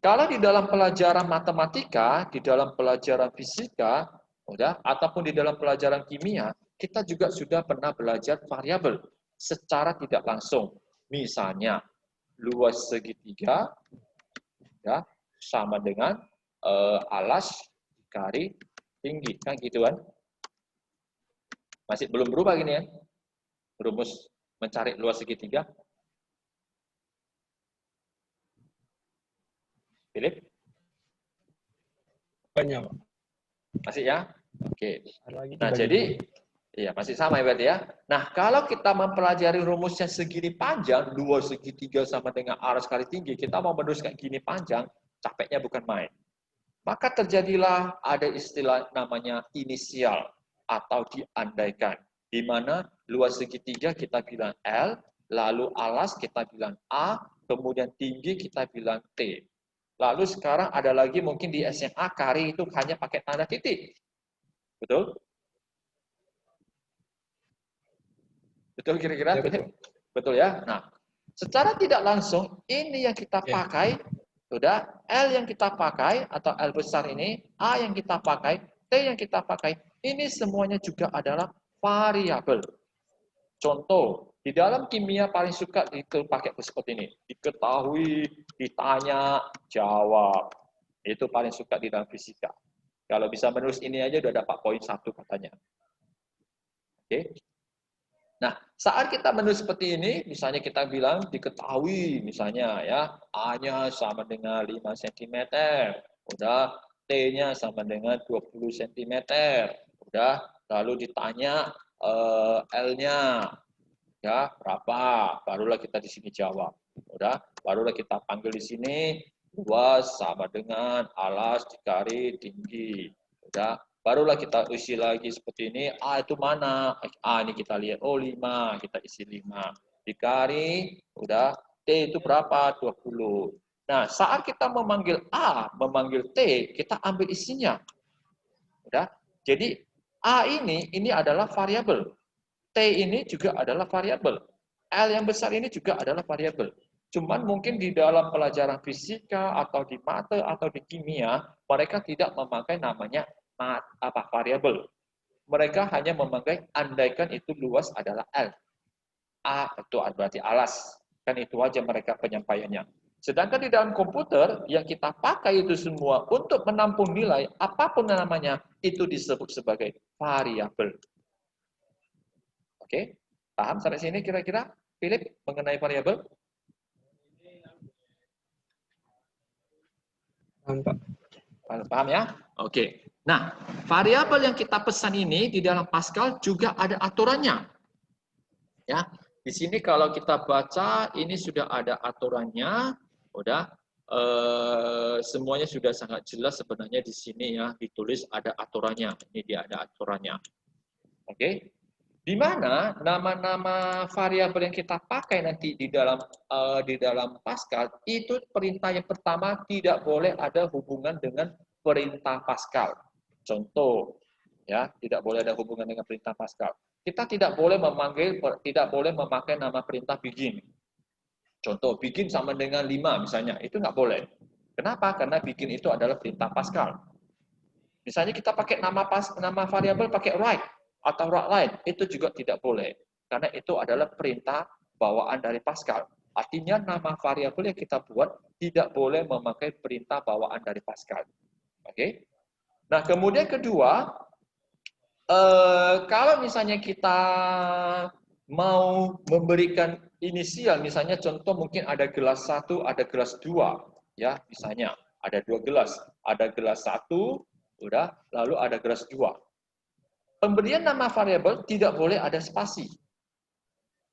Kalau di dalam pelajaran matematika, di dalam pelajaran fisika, udah, ataupun di dalam pelajaran kimia, kita juga sudah pernah belajar variabel secara tidak langsung. Misalnya, luas segitiga ya sama dengan alas dikali tinggi, kan gitu kan? Masih belum berubah gini ya, rumus mencari luas segitiga. Philip? Banyak, Pak. Masih ya? Oke. Lagi Nah, jadi iya masih sama ya berarti ya. Nah, kalau kita mempelajari rumusnya segini panjang, luas segitiga sama dengan alas kali tinggi, kita mau menuliskan gini panjang, capeknya bukan main. Maka terjadilah ada istilah namanya inisial atau diandaikan. Di mana luas segitiga kita bilang L, lalu alas kita bilang A, kemudian tinggi kita bilang T. Lalu sekarang ada lagi mungkin di SMA kari itu hanya pakai tanda titik. Betul? Betul kira-kira? ya, betul. Betul ya? Nah, secara tidak langsung ini yang kita Ya. pakai, sudah L yang kita pakai atau L besar ini, A yang kita pakai, T yang kita pakai, ini semuanya juga adalah variabel. Contoh, di dalam kimia paling suka itu pakai seperti ini. Diketahui, ditanya, jawab. Itu paling suka di dalam fisika. Kalau bisa menulis ini aja udah dapat poin 1 katanya. Oke. Nah, saat kita menulis seperti ini, misalnya kita bilang diketahui, misalnya ya, A-nya sama dengan 5 cm, udah, T-nya sama dengan 20 cm, udah, lalu ditanya L-nya, ya berapa, barulah kita di sini jawab, udah, barulah kita panggil di sini, luas sama dengan alas dikali tinggi, udah. Barulah kita isi lagi seperti ini, A itu mana? A ini kita lihat, oh 5, kita isi 5. Dikali, udah, T itu berapa? 20. Nah, saat kita memanggil A, memanggil T, kita ambil isinya. Udah. Jadi, A ini adalah variabel. T ini juga adalah variabel. L yang besar ini juga adalah variabel. Cuman mungkin di dalam pelajaran fisika atau di mata atau di kimia, mereka tidak memakai namanya variabel. Mereka hanya memakai andaikan itu luas adalah L. A itu berarti alas. Kan itu aja mereka penyampaiannya. Sedangkan di dalam komputer yang kita pakai itu semua untuk menampung nilai apapun namanya itu disebut sebagai variabel. Oke? Paham sampai sini kira-kira Philip mengenai variabel? Paham, Pak. Paham ya? Oke. Nah, variabel yang kita pesan ini di dalam Pascal juga ada aturannya. Ya, di sini kalau kita baca ini sudah ada aturannya, udah. semuanya sudah sangat jelas sebenarnya di sini ya, ditulis ada aturannya. Ini dia ada aturannya. Oke. Di mana nama-nama variabel yang kita pakai nanti di dalam Pascal itu perintah yang pertama tidak boleh ada hubungan dengan perintah Pascal. Contoh, ya, tidak boleh ada hubungan dengan perintah Pascal. Kita tidak boleh memakai nama perintah begin. Contoh, begin sama dengan 5 misalnya, itu nggak boleh. Kenapa? Karena begin itu adalah perintah Pascal. Misalnya kita pakai nama variabel pakai right atau right line, itu juga tidak boleh. Karena itu adalah perintah bawaan dari Pascal. Artinya nama variabel yang kita buat tidak boleh memakai perintah bawaan dari Pascal. Oke? Nah, kemudian kedua, kalau misalnya kita mau memberikan inisial, misalnya contoh mungkin ada gelas 1, ada gelas 2, ya, misalnya ada 2 gelas, ada gelas 1, udah, lalu ada gelas 2. Pemberian nama variabel tidak boleh ada spasi.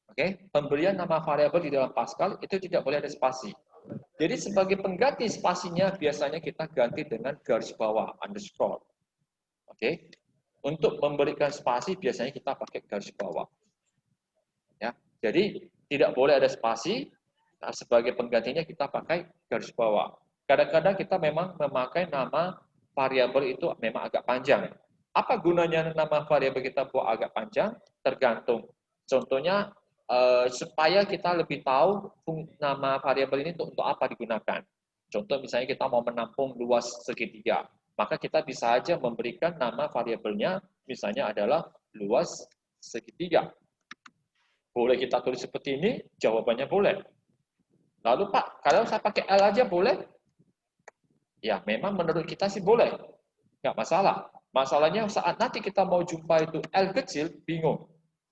Oke, pemberian nama variabel di dalam Pascal itu tidak boleh ada spasi. Jadi sebagai pengganti spasinya biasanya kita ganti dengan garis bawah underscore. Oke. Untuk memberikan spasi biasanya kita pakai garis bawah. Ya. Jadi tidak boleh ada spasi. Nah, sebagai penggantinya kita pakai garis bawah. Kadang-kadang kita memang memakai nama variabel itu memang agak panjang. Apa gunanya nama variabel kita buat agak panjang? Tergantung. Contohnya supaya kita lebih tahu nama variabel ini untuk apa digunakan. Contoh misalnya kita mau menampung luas segitiga, maka kita bisa saja memberikan nama variabelnya misalnya adalah luas segitiga. Boleh kita tulis seperti ini? Jawabannya boleh. Lalu Pak, kalau saya pakai L aja boleh? Ya, memang menurut kita sih boleh. Nggak masalah. Masalahnya saat nanti kita mau jumpa itu L kecil, bingung.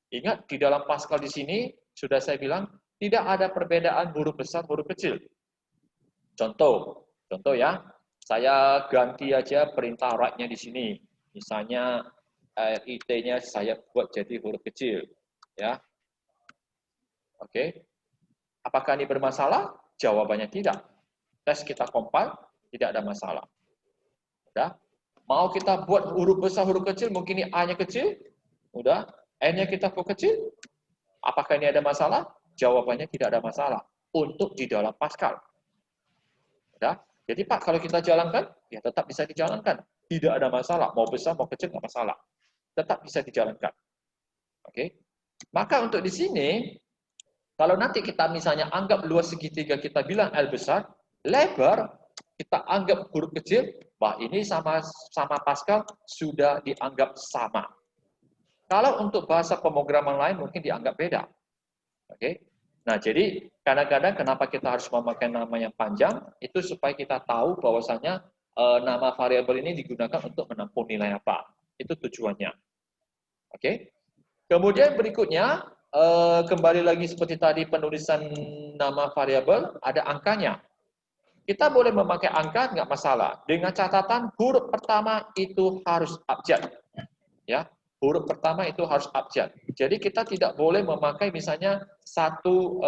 Ingat, di dalam Pascal di sini, sudah saya bilang, tidak ada perbedaan huruf besar, huruf kecil. Contoh ya, saya ganti aja perintah right-nya di sini. Misalnya, RIT-nya saya buat jadi huruf kecil. Ya. Oke. Apakah ini bermasalah? Jawabannya tidak. Tes kita compile, tidak ada masalah. Udah. Mau kita buat huruf besar, huruf kecil, mungkin ini A-nya kecil, udah. N-nya kita buat kecil, apakah ini ada masalah? Jawabannya tidak ada masalah. Untuk di dalam Pascal. Udah. Jadi Pak, kalau kita jalankan, ya tetap bisa dijalankan. Tidak ada masalah. Mau besar, mau kecil, nggak masalah. Tetap bisa dijalankan. Oke. Maka untuk di sini, kalau nanti kita misalnya anggap luas segitiga kita bilang L besar, lebar kita anggap huruf kecil, wah ini sama Pascal sudah dianggap sama. Kalau untuk bahasa pemrograman lain mungkin dianggap beda. Oke. Nah, jadi kadang-kadang kenapa kita harus memakai nama yang panjang itu supaya kita tahu bahwasanya nama variabel ini digunakan untuk menampung nilai apa. Itu tujuannya. Oke. Kemudian berikutnya kembali lagi seperti tadi penulisan nama variabel ada angkanya. Kita boleh memakai angka, nggak masalah. Dengan catatan huruf pertama itu harus abjad. Ya, huruf pertama itu harus abjad. Jadi kita tidak boleh memakai misalnya satu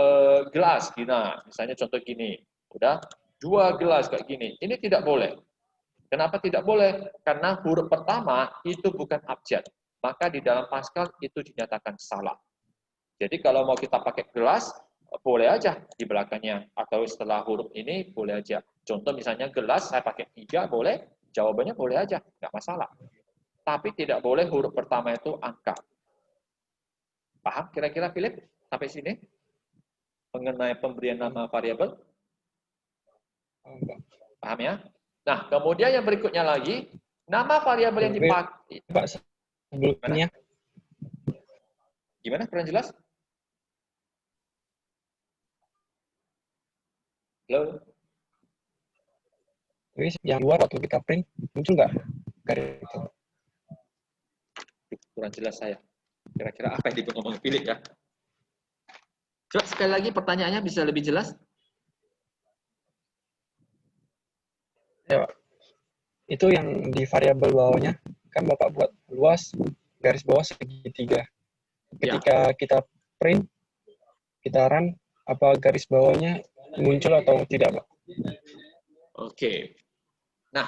gelas, nah, misalnya contoh gini, udah 2 gelas kayak gini. Ini tidak boleh. Kenapa tidak boleh? Karena huruf pertama itu bukan abjad. Maka di dalam Pascal itu dinyatakan salah. Jadi kalau mau kita pakai gelas, boleh aja di belakangnya. Atau setelah huruf ini, boleh aja. Contoh misalnya gelas, saya pakai 3, boleh? Jawabannya boleh aja, nggak masalah. Tapi tidak boleh huruf pertama itu angka. Paham kira-kira Philip? Sampai sini? Mengenai pemberian nama variabel? Paham ya? Nah, kemudian yang berikutnya lagi, nama variabel yang dipakai. Pak, sebelumnya. Gimana? Kurang jelas? Halo? Terus yang luar waktu kita print, muncul nggak garis itu? Kurang jelas saya. Kira-kira apa yang ngomong Philip ya? Coba sekali lagi pertanyaannya bisa lebih jelas? Ya, Pak. Itu yang di variabel bawahnya, kan Bapak buat luas, garis bawah segitiga. Ketika kita print, kita run, apa garis bawahnya muncul atau tidak, Pak? Oke. Nah,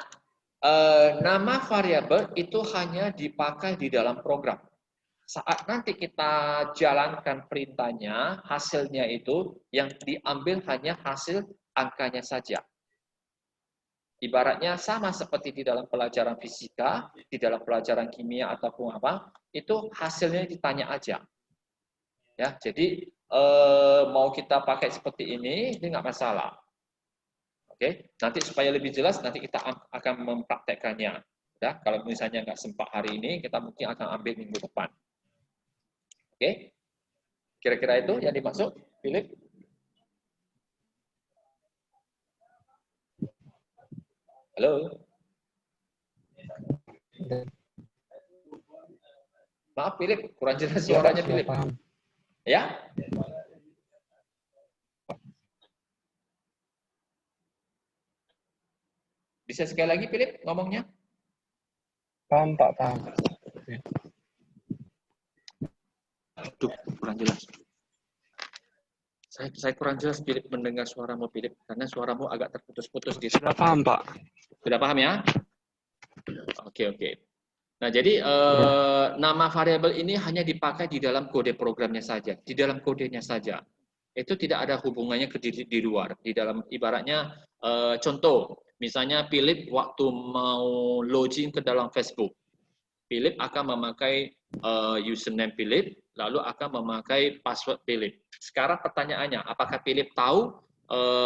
nama variabel itu hanya dipakai di dalam program. Saat nanti kita jalankan perintahnya, hasilnya itu yang diambil hanya hasil angkanya saja. Ibaratnya sama seperti di dalam pelajaran fisika, di dalam pelajaran kimia ataupun apa, itu hasilnya ditanya aja. Ya, jadi mau kita pakai seperti ini nggak masalah. Oke, nanti supaya lebih jelas nanti kita akan mempraktekkannya. Ya, kalau misalnya nggak sempat hari ini, kita mungkin akan ambil minggu depan. Oke, kira-kira itu yang dimaksud, Philip? Halo? Maaf, Philip, kurang jelas suaranya, Philip. Paham. Ya? Bisa sekali lagi, Philip, ngomongnya? Paham, Pak, paham. Aduh, kurang jelas. Saya kurang jelas, Philip, mendengar suaramu, Philip, karena suaramu agak terputus-putus di Sudah paham, Pak. Sudah paham ya? Oke. Nah, jadi nama variabel ini hanya dipakai di dalam kode programnya saja, di dalam kodenya saja. Itu tidak ada hubungannya ke di luar. Di dalam ibaratnya contoh, misalnya Philip waktu mau login ke dalam Facebook, Philip akan memakai username Philip, lalu akan memakai password Philip. Sekarang pertanyaannya, apakah Philip tahu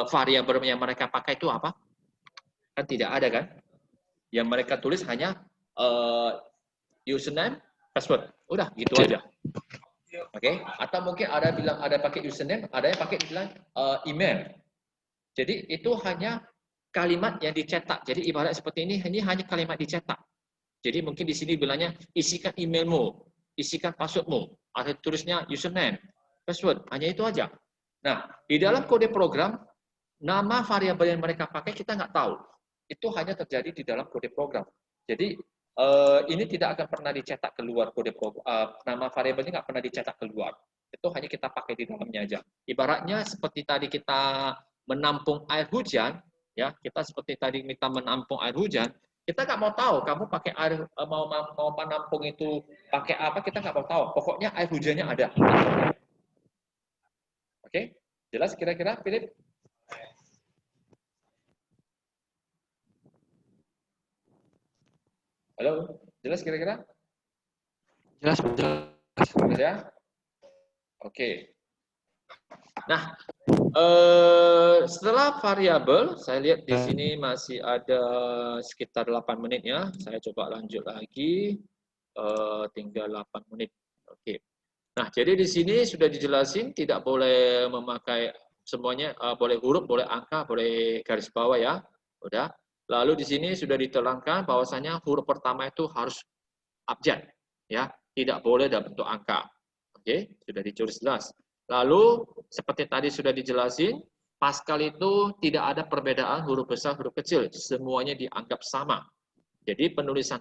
variabel yang mereka pakai itu apa? Kan tidak ada kan? Yang mereka tulis hanya username, password. Udah, gitu aja. Oke, atau mungkin ada bilang ada pakai username, ada yang pakai bilang email. Jadi itu hanya kalimat yang dicetak. Jadi ibarat seperti ini hanya kalimat dicetak. Jadi mungkin di sini bilangnya isikan emailmu, isikan passwordmu, atau tulisnya username, password, hanya itu aja. Nah, di dalam kode program, nama variabel yang mereka pakai kita nggak tahu. Itu hanya terjadi di dalam kode program. Jadi ini tidak akan pernah dicetak keluar kode program. Nama variabelnya nggak pernah dicetak keluar. Itu hanya kita pakai di dalamnya aja. Ibaratnya seperti tadi kita menampung air hujan, ya kita seperti tadi kita menampung air hujan, kita nggak mau tahu kamu pakai air mau menampung itu pakai apa, kita nggak mau tahu. Pokoknya air hujannya ada. Oke, jelas kira-kira, Philip? Halo, jelas kira-kira? Jelas. Jelas ya? Oke. Nah, setelah variabel, saya lihat di sini masih ada sekitar 8 menit ya. Saya coba lanjut lagi. Tinggal 8 menit. Oke. Nah, jadi di sini sudah dijelasin tidak boleh memakai semuanya, boleh huruf, boleh angka, boleh garis bawah ya. Udah. Lalu di sini sudah diterangkan bahwasanya huruf pertama itu harus abjad, ya, tidak boleh dalam bentuk angka. Oke, sudah ditulis jelas. Lalu seperti tadi sudah dijelasin, Pascal itu tidak ada perbedaan huruf besar, huruf kecil, semuanya dianggap sama. Jadi penulisan